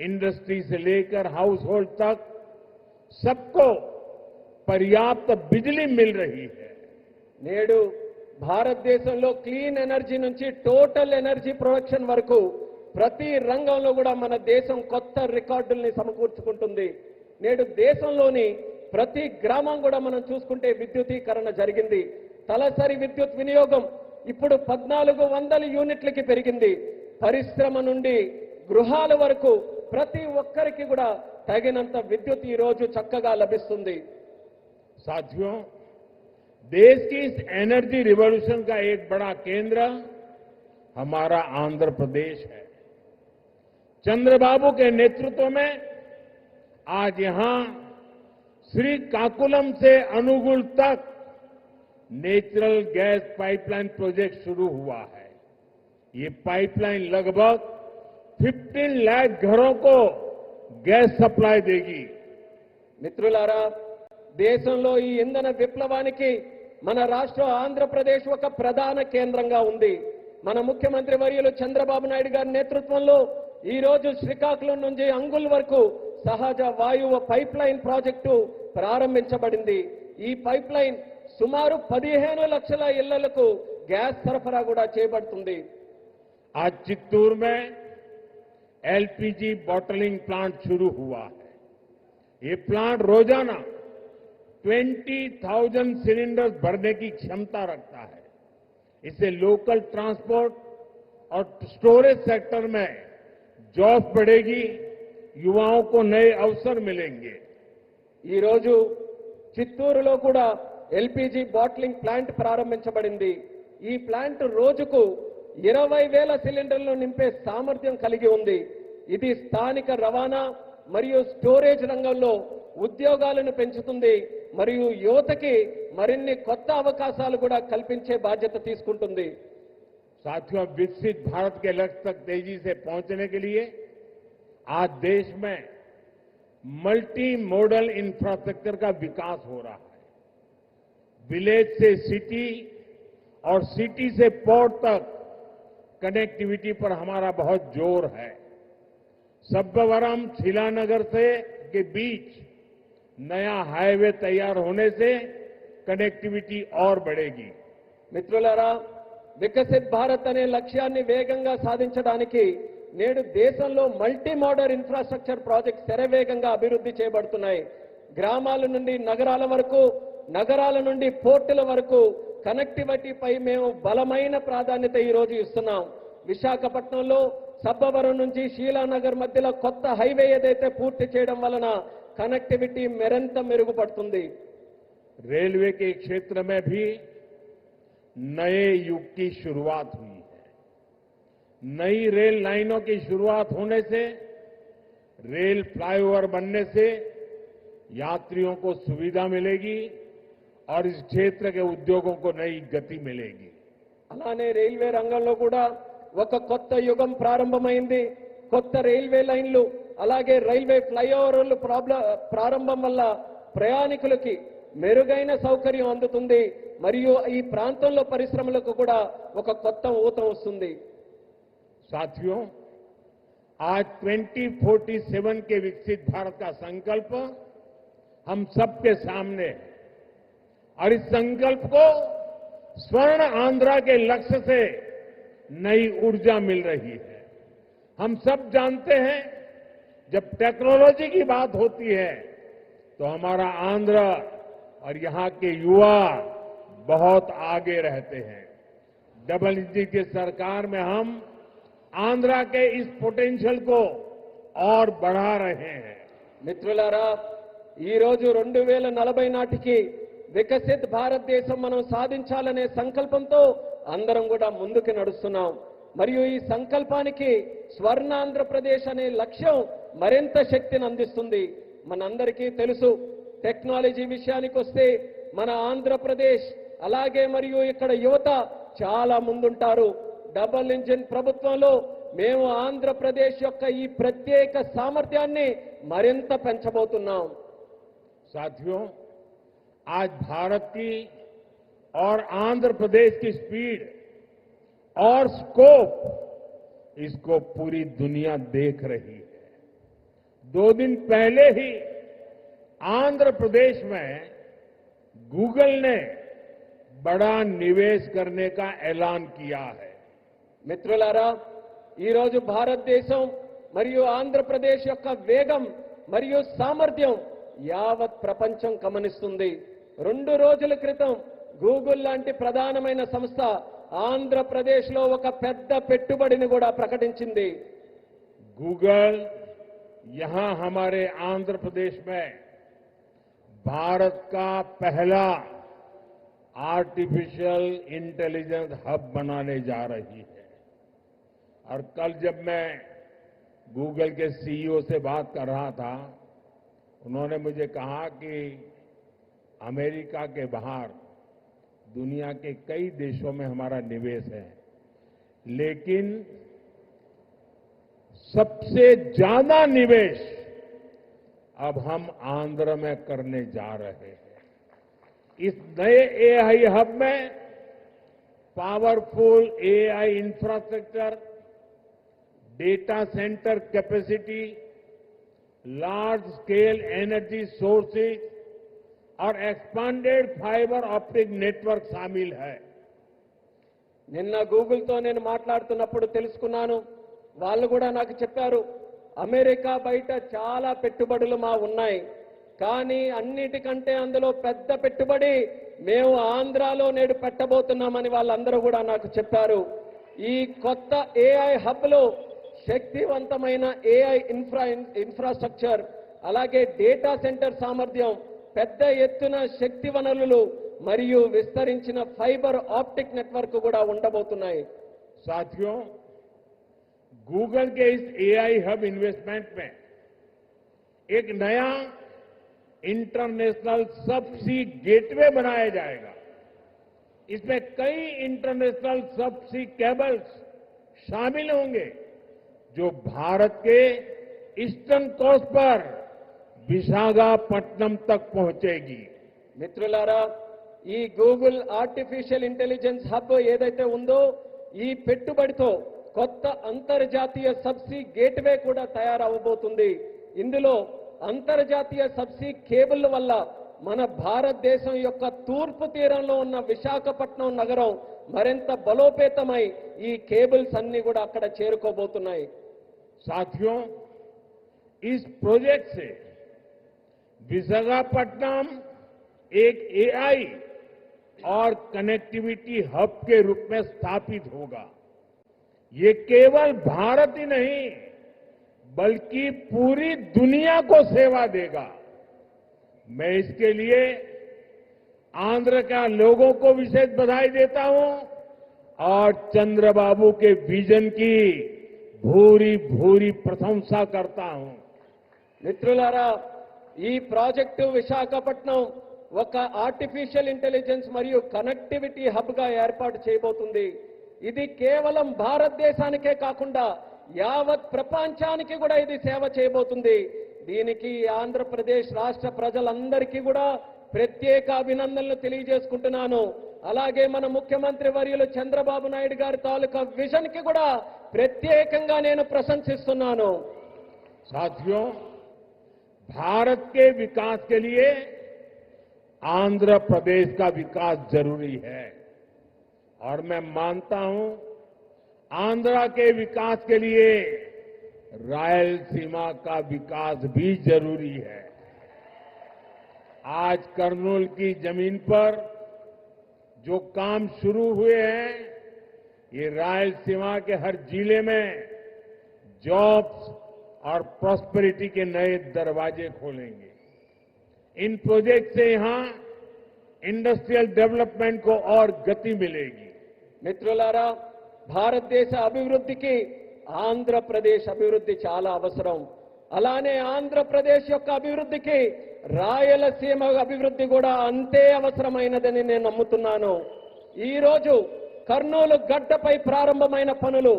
Industry से लेकर house hold तक सबको पर्याप्त बिजली मिल रही है। నేడు భారతదేశంలో క్లీన్ ఎనర్జీ నుంచి టోటల్ ఎనర్జీ ప్రొడక్షన్ వరకు ప్రతి రంగంలో కూడా మన దేశం కొత్త రికార్డుల్ని సమకూర్చుకుంటుంది. నేడు దేశంలోని ప్రతి గ్రామం కూడా మనం చూసుకుంటే విద్యుదీకరణ జరిగింది. తలసరి విద్యుత్ వినియోగం ఇప్పుడు 1400 యూనిట్లకి పెరిగింది. పరిశ్రమ నుండి గృహాల వరకు ప్రతి ఒక్కరికి కూడా తగినంత విద్యుత్ ఈ రోజు చక్కగా లభిస్తుంది. साथियों, देश की इस एनर्जी रिवॉल्यूशन का एक बड़ा केंद्र हमारा आंध्र प्रदेश है। चंद्रबाबू के नेतृत्व में आज यहां श्रीकाकुलम से अनुगुल तक नेचुरल गैस पाइपलाइन प्रोजेक्ट शुरू हुआ है। ये पाइपलाइन लगभग 15 लाख घरों को गैस सप्लाई देगी। మిత్రులారా, దేశంలో ఈ ఇంధన విప్లవానికి మన రాష్ట్రం ఆంధ్రప్రదేశ్ ఒక ప్రధాన కేంద్రంగా ఉంది. మన ముఖ్యమంత్రి వర్యులు చంద్రబాబు నాయుడు గారి నేతృత్వంలో ఈ రోజు శ్రీకాకుళం నుంచి అంగుల్ వరకు సహజ వాయువు పైప్ లైన్ ప్రాజెక్టు ప్రారంభించబడింది. ఈ పైప్ లైన్ సుమారు 15 లక్షల ఇళ్లకు గ్యాస్ సరఫరా కూడా చేయబడుతుంది. आज चित्तूर में एलपीजी बॉटलिंग प्लांट शुरू हुआ है। ये प्लांट रोजाना 20,000 सिलेंडर्स भरने की क्षमता रखता है। इससे लोकल ट्रांसपोर्ट और स्टोरेज सेक्टर में जॉब बढ़ेगी, युवाओं को नए अवसर मिलेंगे। ఈ రోజు చిత్తూరులో కూడా ఎల్పీజీ బాటిలింగ్ ప్లాంట్ ప్రారంభించబడింది. ఈ ప్లాంట్ రోజుకు 20,000 సిలిండర్లు నింపే సామర్థ్యం కలిగి ఉంది. ఇది స్థానిక రవాణా మరియు స్టోరేజ్ రంగంలో ఉద్యోగాలను పెంచుతుంది మరియు యువతకి మరిన్ని కొత్త అవకాశాలు కూడా కల్పించే బాధ్యత తీసుకుంటుంది. साथियों, विकसित भारत के लक्ष्य तक तेजी से पहुंचने के लिए आज देश में मल्टी मॉडल इंफ्रास्ट्रक्चर का विकास हो रहा है। विलेज से सिटी और सिटी से पोर्ट तक कनेक्टिविटी पर हमारा बहुत जोर है। सब्बवरम शिलानगर से के बीच नया हाईवे तैयार होने से कनेक्टिविटी और बढ़ेगी। మిత్రులారా, వికసిత్ భారత్ అనే లక్ష్యాన్ని వేగంగా సాధించడానికి నేడు దేశంలో మల్టీ మోడల్ ఇన్ఫ్రాస్ట్రక్చర్ ప్రాజెక్ట్స్ శరవేగంగా అభివృద్ధి చేయబడుతున్నాయి. గ్రామాల నుండి నగరాల వరకు, నగరాల నుండి పోర్టుల వరకు కనెక్టివిటీపై మేము బలమైన ప్రాధాన్యత ఈ రోజు ఇస్తున్నాం. విశాఖపట్నంలో సబ్బవరం నుంచి షీలానగర్ మధ్యలో కొత్త హైవే ఏదైతే పూర్తి చేయడం వలన कनेक्टिविटी मరింత మెరుగుపడుతుంది. रेलवे के क्षेत्र में भी नए युग की शुरुआत हुई है। नई रेल लाइनों की शुरुआत होने से, रेल फ्लाईओवर बनने से यात्रियों को सुविधा मिलेगी और इस क्षेत्र के उद्योगों को नई गति मिलेगी। అలానే రైల్వే రంగంలో కూడా ఒక కొత్త యుగం ప్రారంభమైంది. కొత్త రైల్వే లైన్లు అలాగే రైల్వే ఫ్లైఓవర్లు ప్రారంభం వల్ల ప్రయాణికులకి మెరుగైన సౌకర్యం అందుతుంది మరియు ఈ ప్రాంతంలో పరిశ్రమలకు కూడా ఒక కొత్త ఊతం వస్తుంది. साथियों, आज 2047 के विकसित भारत का संकल्प हम सबके सामने है और इस संकल्प को स्वर्ण आंध्रा के लक्ष्य से नई ऊर्जा मिल रही है। हम सब जानते हैं, जब टेक्नोलॉजी की बात होती है तो हमारा आंध्र और यहां के युवा बहुत आगे रहते हैं। डबल इंजन की सरकार में हम आंध्रा के इस पोटेंशियल को और बढ़ा रहे हैं। మిత్రులారా, ఈ రోజు 2040 నాటికి వికసిత్ భారతదేశం మనం సాధించాలనే సంకల్పంతో అందరం కూడా ముందుకు నడుస్తున్నాం. మరియు ఈ సంకల్పానికి స్వర్ణాంధ్రప్రదేశ్ అనే లక్ష్యం మరింత శక్తిని అందిస్తుంది. మనందరికీ తెలుసు, టెక్నాలజీ విషయానికి వస్తే మన ఆంధ్రప్రదేశ్ అలాగే మరియు ఇక్కడ యువత చాలా ముందుంటారు. డబుల్ ఇంజిన్ ప్రభుత్వంలో మేము ఆంధ్రప్రదేశ్ యొక్క ఈ ప్రత్యేక సామర్థ్యాన్ని మరింత పెంచబోతున్నాం. साथियों, आज भारत की और आंध्र प्रदेश की स्पीड और स्कोप, इसको पूरी दुनिया देख रही है। 2 दिन पहले ही आंध्र प्रदेश में गूगल ने बड़ा निवेश करने का ऐलान किया है। మిత్రులారా, ఈరోజు భారతదేశం మరియు ఆంధ్రప్రదేశ్ యొక్క వేగం మరియు సామర్థ్యం యావత్ ప్రపంచం గమనిస్తుంది. 2 రోజుల క్రితం గూగుల్ లాంటి ప్రధానమైన సంస్థ ఆంధ్రప్రదేశ్లో ఒక పెద్ద పెట్టుబడిని కూడా ప్రకటించింది. गूगल यहां हमारे आंध्र प्रदेश में भारत का पहला आर्टिफिशियल इंटेलिजेंस हब बनाने जा रही है। और कल जब मैं गूगल के सीईओ से बात कर रहा था, उन्होंने मुझे कहा कि अमेरिका के बाहर दुनिया के कई देशों में हमारा निवेश है, लेकिन सबसे ज्यादा निवेश अब हम आंध्र में करने जा रहे हैं। इस नए एआई हब में powerful AI infrastructure, data centre capacity, large scale energy sources और एक्सपांडेड फाइबर ऑप्टिक नेटवर्क शामिल है। నిన్న గూగుల్తో నేను మాట్లాడుతున్నప్పుడు తెలుసుకున్నాను, వాళ్ళు కూడా నాకు చెప్పారు, అమెరికా బయట చాలా పెట్టుబడులు మా ఉన్నాయి, కానీ అన్నిటికంటే అందులో పెద్ద పెట్టుబడి మేము ఆంధ్రాలో నేడు పెట్టబోతున్నామని వాళ్ళందరూ కూడా నాకు చెప్పారు. ఈ కొత్త ఏఐ హబ్లో శక్తివంతమైన ఏఐ ఇన్ఫ్రాస్ట్రక్చర్, అలాగే డేటా సెంటర్ సామర్థ్యం, పెద్ద ఎత్తున శక్తి వనరులు మరియు విస్తరించిన ఫైబర్ ఆప్టిక్ నెట్వర్క్ కూడా ఉండబోతున్నాయి. साथियों, गूगल के इस एआई हब इन्वेस्टमेंट में एक नया इंटरनेशनल सबसी गेटवे बनाया जाएगा। इसमें कई इंटरनेशनल सबसी केबल्स शामिल होंगे जो भारत के ईस्टर्न कोस्ट पर विशाखापट्टनम तक पहुंचेगी। మిత్రులారా, ఈ గూగుల్ ఆర్టిఫిషియల్ ఇంటెలిజెన్స్ హబ్ ఏదైతే ఉందో, ఈ పెట్టుబడితో కొత్త అంతర్జాతీయ సబ్సీ గేట్వే కూడా తయారవబోతుంది. ఇందులో అంతర్జాతీయ సబ్సీ కేబుల్ వల్ల మన భారతదేశం యొక్క తూర్పు తీరంలో ఉన్న విశాఖపట్నం నగరం మరింత బలోపేతమై ఈ కేబుల్స్ అన్ని కూడా అక్కడ చేరుకోబోతున్నాయి. साथियों, इस प्रोजेक्ट से विशाखापट्टनम एक एआई और कनेक्टिविटी हब के रूप में स्थापित होगा। ये केवल भारत ही नहीं बल्कि पूरी दुनिया को सेवा देगा। मैं इसके लिए आंध्र के लोगों को विशेष बधाई देता हूं और चंद्रबाबु के विजन की भूरी भूरी प्रशंसा करता हूं। మిత్రులారా, ఈ ప్రాజెక్టు విశాఖపట్నం ఒక ఆర్టిఫిషియల్ ఇంటెలిజెన్స్ మరియు కనెక్టివిటీ హబ్ గా ఏర్పాటు చేయబోతుంది. ఇది కేవలం భారతదేశానికే కాకుండా యావత్ ప్రపంచానికి కూడా ఇది సేవ చేయబోతుంది. దీనికి ఆంధ్రప్రదేశ్ రాష్ట్ర ప్రజలందరికీ కూడా ప్రత్యేక అభినందనలు తెలియజేసుకుంటున్నాను. అలాగే మన ముఖ్యమంత్రి వర్యులు చంద్రబాబు నాయుడు గారి తాలూకా విజన్ కి కూడా ప్రత్యేకంగా నేను ప్రశంసిస్తున్నాను. साथियों, भारत के विकास के लिए आंध्र प्रदेश का विकास जरूरी है और मैं मानता हूं आंध्र के विकास के लिए रायलसीमा का विकास भी जरूरी है। आज कर्नूल की जमीन पर जो काम शुरू हुए हैं, ये रायलसीमा के हर जिले में जॉब्स और प्रॉस्पेरिटी के नए दरवाजे खोलेंगे। इन प्रोजेक्ट से यहां इंडस्ट्रियल डेवलपमेंट को और गति मिलेगी। మిత్రులారా, భారతదేశ అభివృద్ధికి ఆంధ్రప్రదేశ్ అభివృద్ధి చాలా అవసరం. అలానే ఆంధ్రప్రదేశ్ యొక్క అభివృద్ధికి రాయలసీమ అభివృద్ధి కూడా అంతే అవసరమైనదని నేను నమ్ముతున్నాను. ఈ రోజు కర్నూలు గడ్డపై ప్రారంభమైన పనులు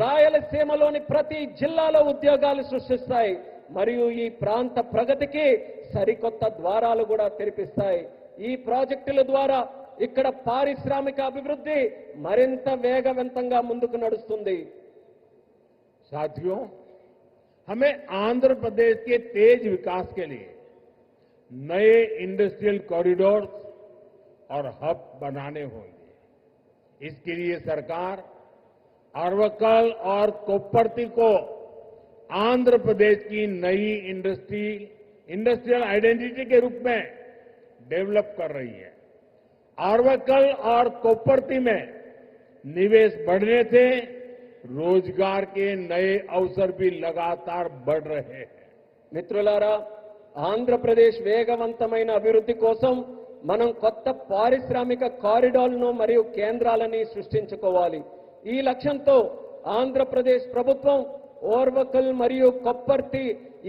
రాయలసీమలోని ప్రతి జిల్లాలో ఉద్యోగాలు సృష్టిస్తాయి మరియు ఈ ప్రాంత ప్రగతికి సరికొత్త ద్వారాలు కూడా తెరిపిస్తాయి. ఈ ప్రాజెక్టుల ద్వారా ఇక్కడ పారిశ్రామిక అభివృద్ధి మరింత వేగవంతంగా ముందుకు నడుస్తుంది. साथियों, हमें आंध्र प्रदेश के तेज विकास के लिए नए इंडस्ट्रियल कॉरिडोर और हब बनाने होंगे। इसके लिए सरकार अरवक्कल और कोप्परती को आंध्र प्रदेश की नई इंडस्ट्रियल आइडेंटिटी के रूप में डेवलप कर रही है। अरवक्कल और कोप्परती में निवेश बढ़ने से रोजगार के नए अवसर भी लगातार बढ़ रहे हैं। మిత్రులారా, ఆంధ్రప్రదేశ్ వేగవంతమైన అభివృద్ధి కోసం మనం కొత్త పారిశ్రామిక కారిడార్లను మరియు కేంద్రాలని సృష్టించుకోవాలి. ఈ లక్ష్యంతో ఆంధ్రప్రదేశ్ ప్రభుత్వం ఓర్వకల్ మరియు కొప్పర్తి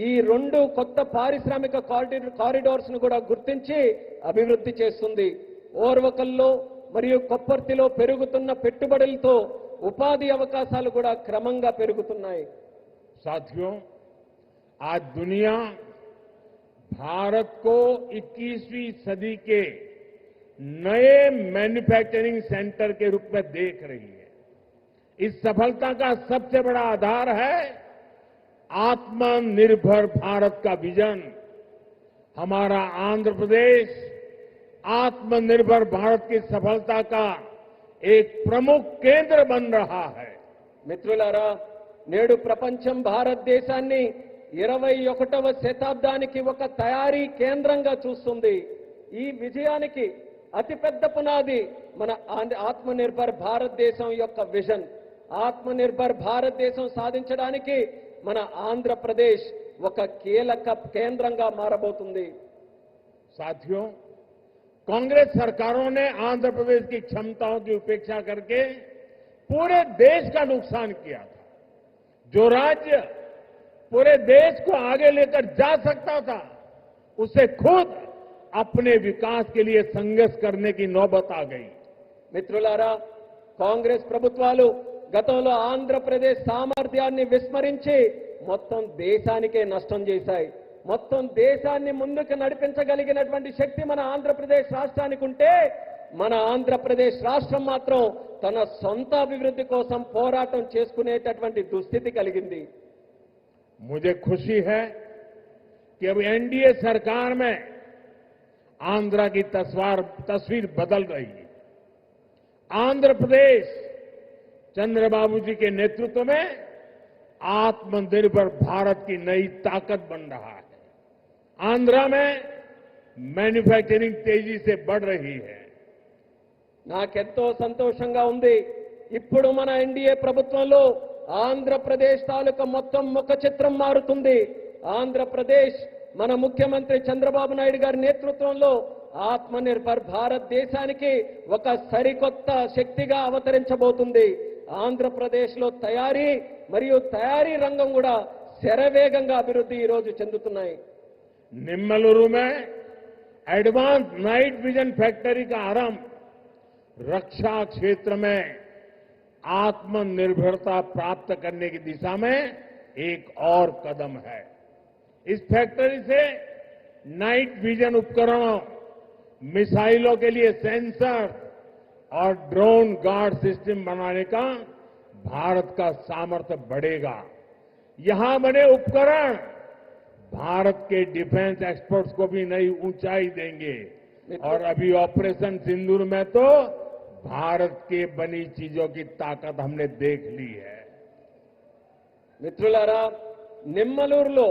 ఈ రెండు కొత్త పారిశ్రామిక కారిడార్స్ ను కూడా గుర్తించి అభివృద్ధి చేస్తుంది. ఓర్వకల్లో మరియు కొప్పర్తిలో పెరుగుతున్న పెట్టుబడులతో ఉపాధి అవకాశాలు కూడా క్రమంగా పెరుగుతున్నాయి. साथियों, आज दुनिया भारत को 21वीं सदी के नए मैन्युफैक्चरिंग सेंटर के रूप में देख रही है। इस सफलता का सबसे बड़ा आधार है आत्मनिर्भर भारत का विजन। हमारा आंध्र प्रदेश आत्मनिर्भर भारत की सफलता का एक प्रमुख केंद्र बन रहा है। మిత్రులారా, నేడు ప్రపంచం భారతదేశాన్ని 21వ శతాబ్దానికి ఒక తయారీ కేంద్రంగా చూస్తుంది. ఈ విజయానికి అతిపెద్ద పునాది మన ఆత్మనిర్భర్ భారతదేశం యొక్క విజన్. ఆత్మనిర్భర్ భారతదేశం సాధించడానికి మన ఆంధ్రప్రదేశ్ ఒక కీలక కేంద్రంగా మారబోతుంది. साथियों, कांग्रेस सरकारों ने आंध्र प्रदेश की क्षमताओं की उपेक्षा करके पूरे देश का नुकसान किया था। जो राज्य पूरे देश को आगे लेकर जा सकता था, उसे खुद अपने विकास के लिए संघर्ष करने की नौबत आ गई। మిత్రులారా, కాంగ్రెస్ ప్రభుత్వాలు గతంలో ఆంధ్రప్రదేశ్ సామర్థ్యాన్ని విస్మరించి మొత్తం దేశానికే నష్టం చేశాయి. మొత్తం దేశాన్ని ముందుకు నడిపించగలిగినటువంటి శక్తి మన ఆంధ్రప్రదేశ్ రాష్ట్రానికి ఉంటే, మన ఆంధ్రప్రదేశ్ రాష్ట్రం మాత్రం తన సొంత అభివృద్ధి కోసం పోరాటం చేసుకునేటటువంటి దుస్థితి కలిగింది. मुझे खुशी है कि अब एनडीए सरकार में आंध्र की तस्वीर बदल रही है। आंध्र प्रदेश चंद्रबाबू जी के नेतृत्व में आत्मनिर्भर भारत की नई ताकत बन रहा है। आंध्र में मैन्युफैक्चरिंग तेजी से बढ़ रही है। నాకెంతో సంతోషంగా ఉంది. ఇప్పుడు మన ఎన్డీఏ ప్రభుత్వంలో ఆంధ్రప్రదేశ్ తాలూకా మొత్తం ముఖ చిత్రం మారుతుంది. ఆంధ్రప్రదేశ్ మన ముఖ్యమంత్రి చంద్రబాబు నాయుడు గారి నేతృత్వంలో ఆత్మనిర్భర్ భారతదేశానికి ఒక సరికొత్త శక్తిగా అవతరించబోతుంది. ఆంధ్రప్రదేశ్లో తయారీ మరియు తయారీ రంగం కూడా శరవేగంగా అభివృద్ధి ఈ రోజు చెందుతున్నాయి. निम्मलुरु में एडवांस नाइट विजन फैक्ट्री का आरंभ रक्षा क्षेत्र में आत्मनिर्भरता प्राप्त करने की दिशा में एक और कदम है। इस फैक्ट्री से नाइट विजन उपकरणों, मिसाइलों के लिए सेंसर और ड्रोन गार्ड सिस्टम बनाने का भारत का सामर्थ्य बढ़ेगा। यहां बने उपकरण भारत के डिफेंस एक्सपर्ट्स को भी नई ऊंचाई देंगे। और अभी ऑपरेशन सिंदूर में तो भारत के बनी चीजों की ताकत हमने देख ली है। మిత్రులారా, నిమ్మలూరులో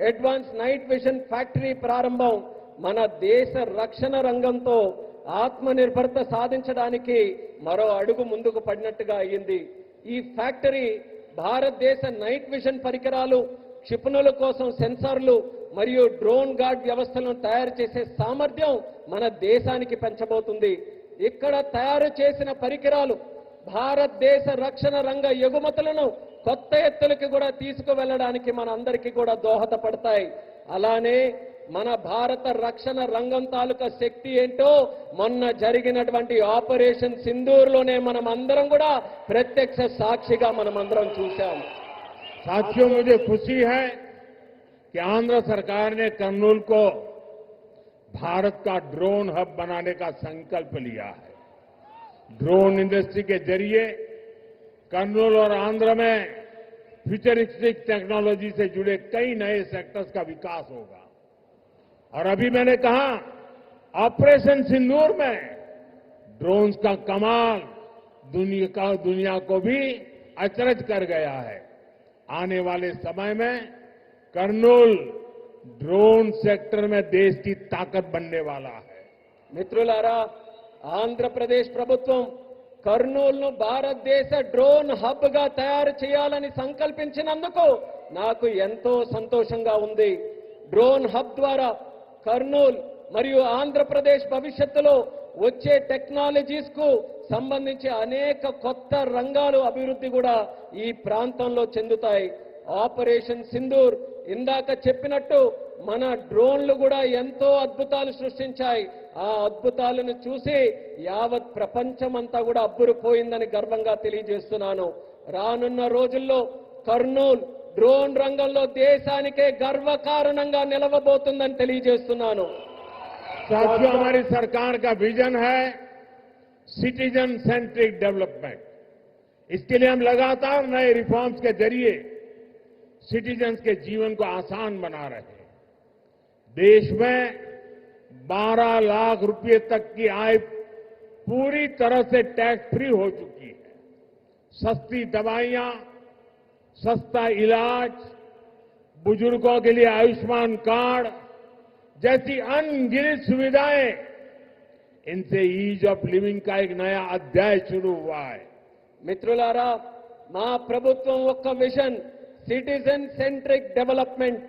అడ్వాన్స్ నైట్ విజన్ ఫ్యాక్టరీ ప్రారంభం మన దేశ రక్షణ రంగంతో ఆత్మనిర్భరత సాధించడానికి మరో అడుగు ముందుకు పడినట్టుగా అయ్యింది. ఈ ఫ్యాక్టరీ భారతదేశ నైట్ విజన్ పరికరాలు, క్షిపణుల కోసం సెన్సార్లు మరియు డ్రోన్ గార్డ్ వ్యవస్థలను తయారు చేసే సామర్థ్యం మన దేశానికి పెంచబోతుంది. ఇక్కడ తయారు చేసిన పరికరాలు భారతదేశ రక్షణ రంగ ఎగుమతులను కొత్త ఎత్తులకు కూడా తీసుకువెళ్ళడానికి మన అందరికీ కూడా దోహదపడతాయి. అలానే మన భారత రక్షణ రంగం తాలూకా శక్తి ఏంటో మొన్న జరిగినటువంటి ఆపరేషన్ సింధూర్లోనే మనం అందరం కూడా ప్రత్యక్ష సాక్షిగా మనం అందరం చూశాం. साथियों, मुझे खुशी है कि आंध्र सरकार ने कर्नूल को भारत का ड्रोन हब बनाने का संकल्प लिया है। ड्रोन इंडस्ट्री के जरिए कर्नूल और आंध्र में फ्यूचरिस्टिक टेक्नोलॉजी से जुड़े कई नए सेक्टर्स का विकास होगा। और अभी मैंने कहा ऑपरेशन सिंदूर में ड्रोन्स का कमाल दुनिया को भी अचरज कर गया है। आने वाले समय में कर्नूल ड्रोन सेक्टर में देश की ताकत बनने वाला है। మిత్రులారా, ఆంధ్రప్రదేశ్ ప్రభుత్వం కర్నూలును భారతదేశ డ్రోన్ హబ్ గా తయారు చేయాలని సంకల్పించినందుకు నాకు ఎంతో సంతోషంగా ఉంది. డ్రోన్ హబ్ ద్వారా కర్నూలు మరియు ఆంధ్రప్రదేశ్ భవిష్యత్తులో వచ్చే టెక్నాలజీస్ కు సంబంధించి అనేక కొత్త రంగాలు అభివృద్ధి కూడా ఈ ప్రాంతంలో చెందుతాయి. ఆపరేషన్ సింధూర్ ఇందాక చెప్పినట్టు మన డ్రోన్లు కూడా ఎంతో అద్భుతాలు సృష్టించాయి. ఆ అద్భుతాలను చూసి యావత్ ప్రపంచమంతా కూడా అబ్బురుపోయిందని గర్వంగా తెలియజేస్తున్నాను. రానున్న రోజుల్లో కర్నూలు డ్రోన్ రంగంలో దేశానికే గర్వకారణంగా నిలవబోతుందని తెలియజేస్తున్నాను. साथियों, हमारी सरकार का विजन है सिटीजन सेंट्रिक डेवलपमेंट। इसके लिए हम लगातार नए रिफॉर्म्स के जरिए सिटीजन्स के जीवन को आसान बना रहे हैं। देश में 12 लाख रुपए तक की आय पूरी तरह से टैक्स फ्री हो चुकी है। सस्ती दवाइयां, सस्ता इलाज, बुजुर्गों के लिए आयुष्मान कार्ड जैसी अनगिनत सुविधाएं, इनसे ईज ऑफ लिविंग का एक नया अध्याय शुरू हुआ है। మిత్రులారా, మా ప్రభుత్వం ఒక్క విజన్ సిటిజన్ సెంట్రిక్ డెవలప్మెంట్.